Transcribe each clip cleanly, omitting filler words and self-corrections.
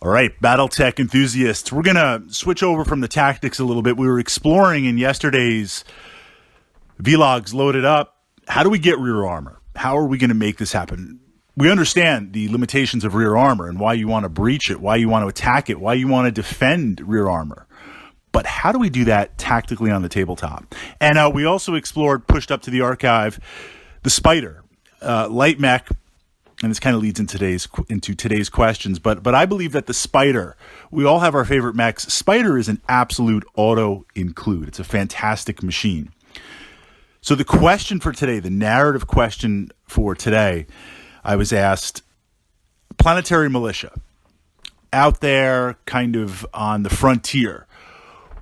All right, Battletech enthusiasts, we're going to switch over from the tactics a little bit. We were exploring in yesterday's vlogs loaded up. How do we get rear armor? How are we going to make this happen? We understand the limitations of rear armor and why you want to breach it, why you want to attack it, why you want to defend rear armor. But how do we do that tactically on the tabletop? And we also explored, pushed up to the archive, the Spider, light mech. And this kind of leads into today's questions, but I believe that the Spider, we all have our favorite mechs. Spider is an absolute auto include. It's a fantastic machine. So the question for today, the narrative question for today, I was asked, Planetary Militia, out there kind of on the frontier,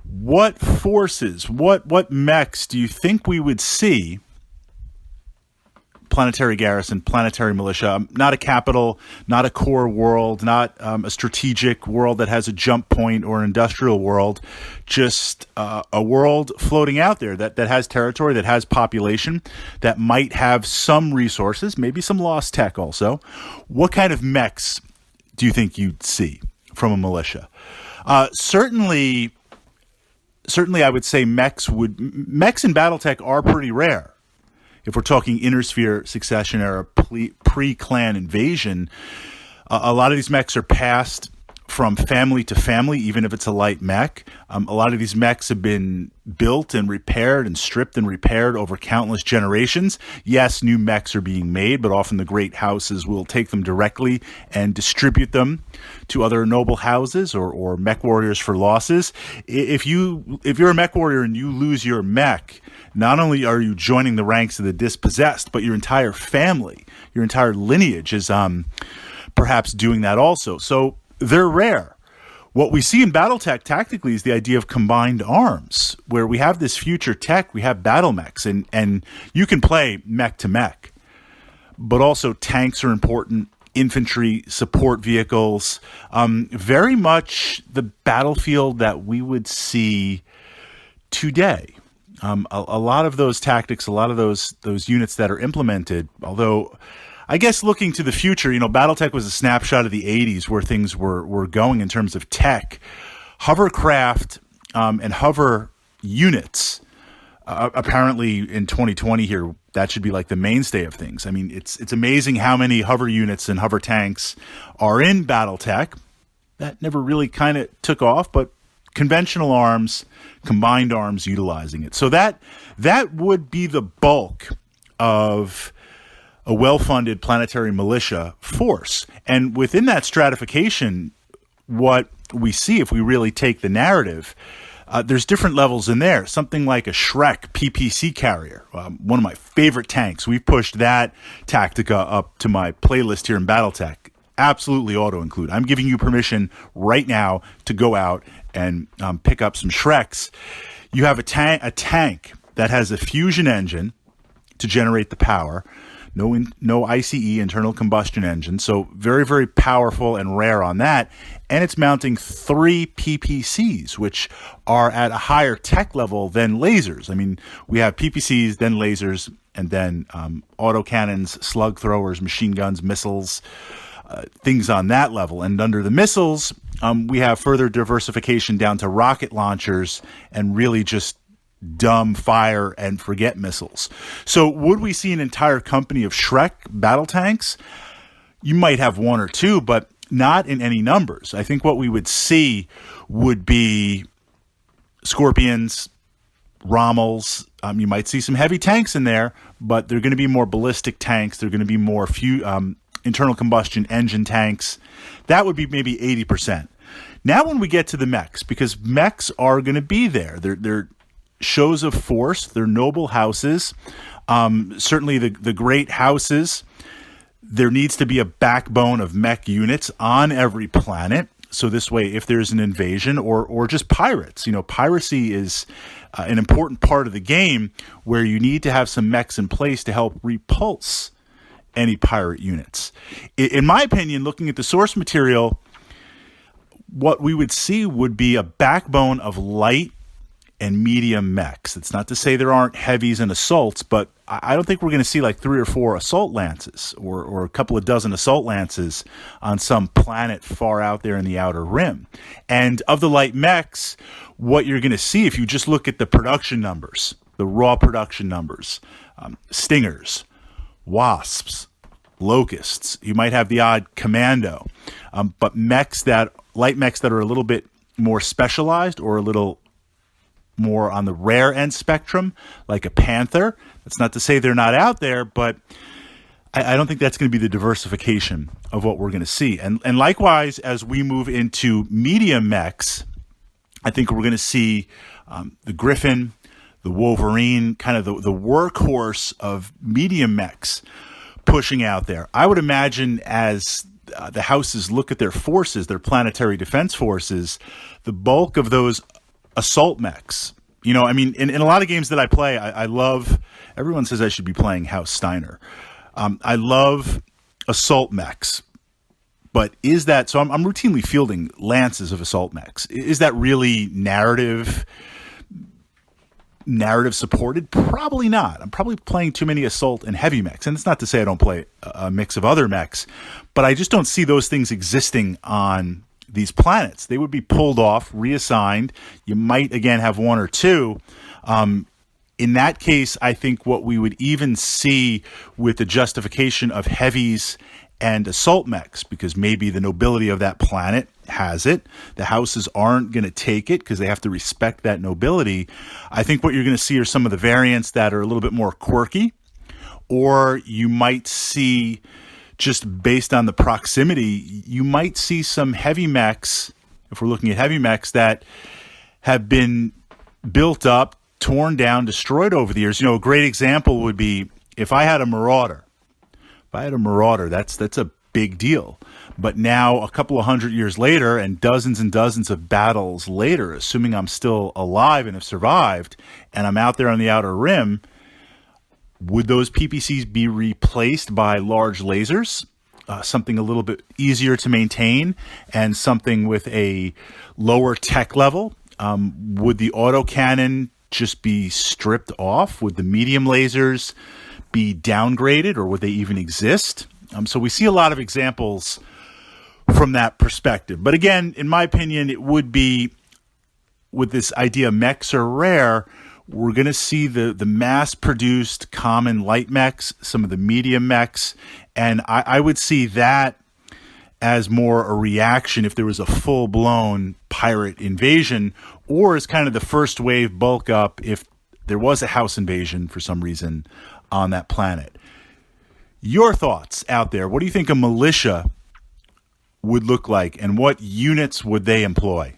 what forces, what mechs do you think we would see? Planetary Garrison, Planetary Militia, not a capital, not a core world, not a strategic world that has a jump point or an industrial world, just a world floating out there that has territory, that has population, that might have some resources, maybe some lost tech also. What kind of mechs do you think you'd see from a militia? Certainly I would say mechs in Battletech are pretty rare. If we're talking Inner-Sphere Succession era pre-clan invasion, a lot of these mechs are passed from family to family, even if it's a light mech. A lot of these mechs have been built and repaired and stripped and repaired over countless generations. Yes, new mechs are being made, but often the great houses will take them directly and distribute them to other noble houses or mech warriors for losses. If you're a mech warrior and you lose your mech, not only are you joining the ranks of the dispossessed, but your entire family, your entire lineage is perhaps doing that also. So they're rare. What we see in Battletech tactically is the idea of combined arms, where we have this future tech, we have battle mechs, and you can play mech to mech. But also tanks are important, infantry, support vehicles, very much the battlefield that we would see today. A lot of those tactics, a lot of those units that are implemented, although I guess looking to the future, Battletech was a snapshot of the 80s where things were going in terms of tech. Hovercraft and hover units, apparently in 2020 here, that should be like the mainstay of things. I mean, it's amazing how many hover units and hover tanks are in Battletech. That never really kind of took off, but conventional arms, combined arms utilizing it. So that would be the bulk of a well-funded planetary militia force. And within that stratification, what we see, if we really take the narrative, there's different levels in there. Something like a Shrek PPC carrier, one of my favorite tanks. We've pushed that Tactica up to my playlist here in Battletech. Absolutely auto-include. I'm giving you permission right now to go out and pick up some Shreks. You have a tank that has a fusion engine to generate the power. No ICE, internal combustion engine. So very, very powerful and rare on that. And it's mounting 3 PPCs, which are at a higher tech level than lasers. I mean, we have PPCs, then lasers, and then autocannons, slug throwers, machine guns, missiles, things on that level. And under the missiles, we have further diversification down to rocket launchers and really just dumb fire and forget missiles. So would we see an entire company of Shrek battle tanks? You might have one or two, but not in any numbers. I think what we would see would be Scorpions, Rommels. You might see some heavy tanks in there, but they're going to be more ballistic tanks. They're going to be more internal combustion engine tanks. That would be maybe 80%. Now when we get to the mechs, because mechs are going to be there. They're shows of force. They're noble houses. Certainly the great houses. There needs to be a backbone of mech units on every planet. So this way, if there's an invasion or just pirates, piracy is an important part of the game where you need to have some mechs in place to help repulse any pirate units. In my opinion, looking at the source material, what we would see would be a backbone of light and medium mechs. It's not to say there aren't heavies and assaults, but I don't think we're going to see like 3 or 4 assault lances or a couple of dozen assault lances on some planet far out there in the outer rim. And of the light mechs, what you're going to see if you just look at the production numbers, the raw production numbers, Stingers, Wasps, Locusts, you might have the odd Commando, but light mechs that are a little bit more specialized or a little more on the rare end spectrum, like a Panther. That's not to say they're not out there, but I don't think that's going to be the diversification of what we're going to see. And likewise, as we move into medium mechs, I think we're going to see the Griffin, the Wolverine, kind of the workhorse of medium mechs pushing out there. I would imagine as the houses look at their forces, their planetary defense forces, the bulk of those assault mechs. In a lot of games that I play, I love, everyone says I should be playing House Steiner. I love assault mechs, but is that, so I'm routinely fielding lances of assault mechs. Is that really narrative supported? Probably not. I'm probably playing too many assault and heavy mechs. And it's not to say I don't play a mix of other mechs, but I just don't see those things existing on these planets. They would be pulled off, reassigned. You might, again, have 1 or 2. In that case, I think what we would even see with the justification of heavies and assault mechs, because maybe the nobility of that planet has it. The houses aren't going to take it because they have to respect that nobility. I think what you're going to see are some of the variants that are a little bit more quirky, or you might see, just based on the proximity, you might see some heavy mechs, if we're looking at heavy mechs, that have been built up, torn down, destroyed over the years. A great example would be if I had a Marauder. That's a big deal. But now, a couple of 100 years later, and dozens of battles later, assuming I'm still alive and have survived, and I'm out there on the outer rim, would those PPCs be replaced by large lasers? Something a little bit easier to maintain and something with a lower tech level? Would the autocannon just be stripped off? Would the medium lasers be downgraded, or would they even exist? So we see a lot of examples from that perspective. But again, in my opinion, it would be, with this idea mechs are rare, we're going to see the mass-produced common light mechs, some of the medium mechs, and I would see that as more a reaction if there was a full-blown pirate invasion, or as kind of the first wave bulk up if there was a house invasion for some reason on that planet. Your thoughts out there. What do you think a militia would look like, and what units would they employ?